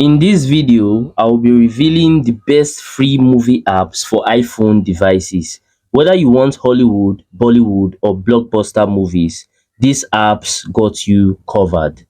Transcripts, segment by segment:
In this video, I will be revealing the best free movie apps for iPhone devices. Whether you want Hollywood, Bollywood, or blockbuster movies, these apps got you covered.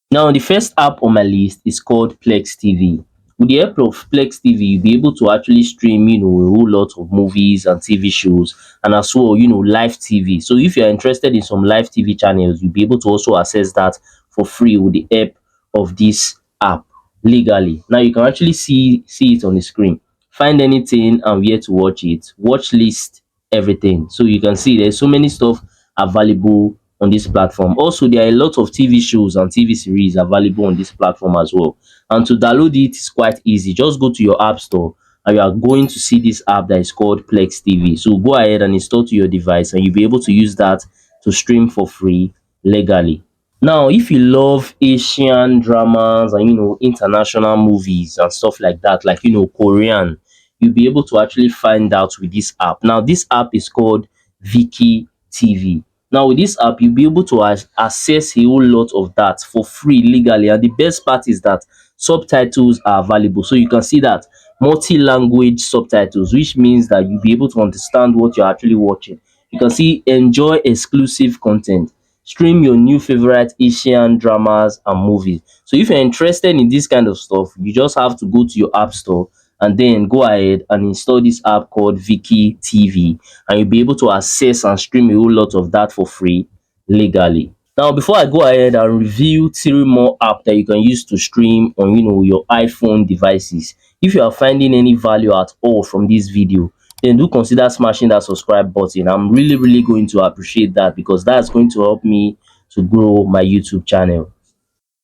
Now, the first app on my list is called Plex TV. With the help of Plex TV, you'll be able to actually stream, a whole lot of movies and TV shows, and as well, live TV. So if you're interested in some live TV channels, you'll be able to also access that for free with the help of this app legally. Now you can actually see it on the screen. Find anything and where to watch it. Watch list everything. So you can see there's so many stuff available on this platform. Also, there are a lot of TV shows and TV series available on this platform as well. And to download it is quite easy. Just go to your app store and you are going to see this app that is called Plex TV. So go ahead and install to your device and you'll be able to use that to stream for free legally. Now, if you love Asian dramas and international movies and stuff like that, like Korean, you'll be able to actually find out with this app. Now, this app is called Viki TV. Now, with this app, you'll be able to access a whole lot of that for free legally. And the best part is that subtitles are available. So you can see that multi-language subtitles, which means that you'll be able to understand what you're actually watching. You can see enjoy exclusive content, stream your new favorite Asian dramas and movies. So if you're interested in this kind of stuff, you just have to go to your app store and then go ahead and install this app called Viki TV, and you'll be able to access and stream a whole lot of that for free legally. Now, before I go ahead and review three more apps that you can use to stream on your iPhone devices, if you are finding any value at all from this video, then do consider smashing that subscribe button. I'm really going to appreciate that because that's going to help me to grow my YouTube channel.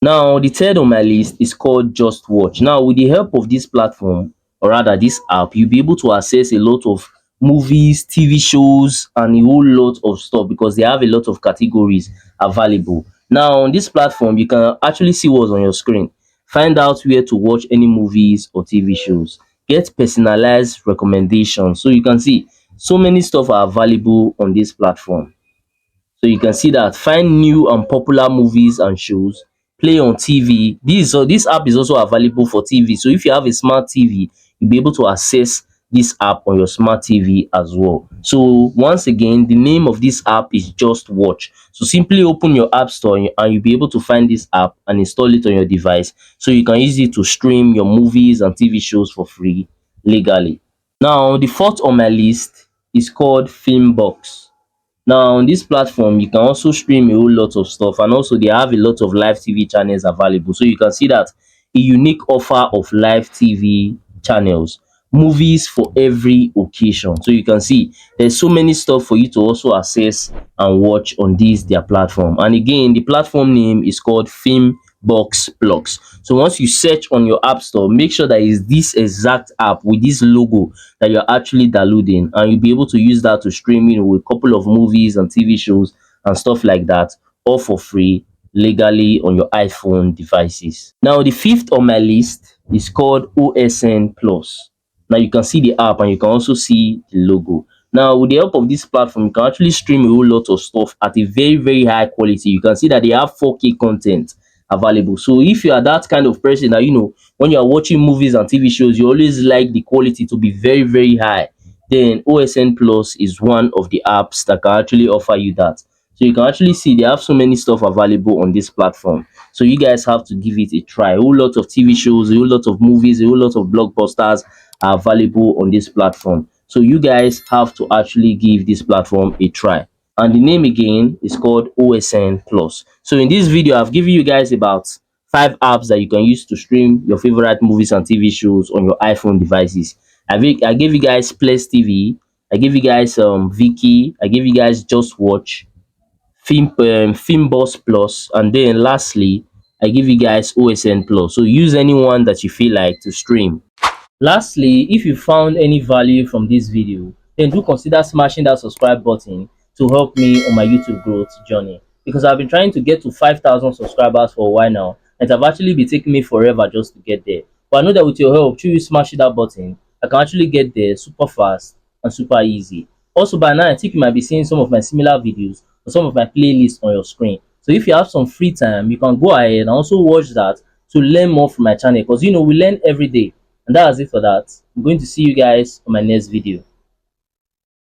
Now, the third on my list is called Just Watch. Now, with the help of this platform, or rather this app, you'll be able to access a lot of movies, TV shows, and a whole lot of stuff because they have a lot of categories available. Now, on this platform, you can actually see what's on your screen. Find out where to watch any movies or TV shows. Get personalized recommendations. So you can see so many stuff are available on this platform. So you can see that find new and popular movies and shows, play on TV. This app is also available for TV. So if you have a smart TV, you'll be able to access this app on your smart TV as well. So once again, the name of this app is Just Watch. So simply open your app store and you'll be able to find this app and install it on your device so you can use it to stream your movies and TV shows for free legally. Now, the fourth on my list is called Filmbox. Now, on this platform, you can also stream a whole lot of stuff, and also they have a lot of live TV channels available. So you can see that a unique offer of live TV channels, movies for every occasion. So you can see there's so many stuff for you to also access and watch on this their platform. And again, the platform name is called Film Box Plus. So once you search on your app store, make sure that is this exact app with this logo that you're actually downloading, and you'll be able to use that to stream a couple of movies and TV shows and stuff like that, all for free legally on your iPhone devices. Now, the fifth on my list is called OSN Plus. Now you can see the app and you can also see the logo. Now, with the help of this platform, you can actually stream a whole lot of stuff at a very high quality. You can see that they have 4K content available. So if you are that kind of person that when you are watching movies and TV shows, you always like the quality to be very high, then OSN Plus is one of the apps that can actually offer you that. So you can actually see they have so many stuff available on this platform. So you guys have to give it a try. A whole lot of TV shows, a whole lot of movies, a whole lot of blockbusters are available on this platform. So you guys have to actually give this platform a try. And the name again is called OSN Plus. So in this video, I've given you guys about 5 apps that you can use to stream your favorite movies and TV shows on your iPhone devices. I gave you guys Plus TV, I gave you guys Viki, I gave you guys Just Watch, Filmbox Plus, and then lastly, I give you guys OSN Plus. So use any one that you feel like to stream. Lastly, if you found any value from this video, then do consider smashing that subscribe button to help me on my YouTube growth journey, because I've been trying to get to 5,000 subscribers for a while now, and it have actually been taking me forever just to get there. But I know that with your help, through you smashing that button, I can actually get there super fast and super easy. Also, by now, I think you might be seeing some of my similar videos or some of my playlists on your screen. So if you have some free time, you can go ahead and also watch that to learn more from my channel, because we learn every day. And that was it for that. I'm going to see you guys on my next video.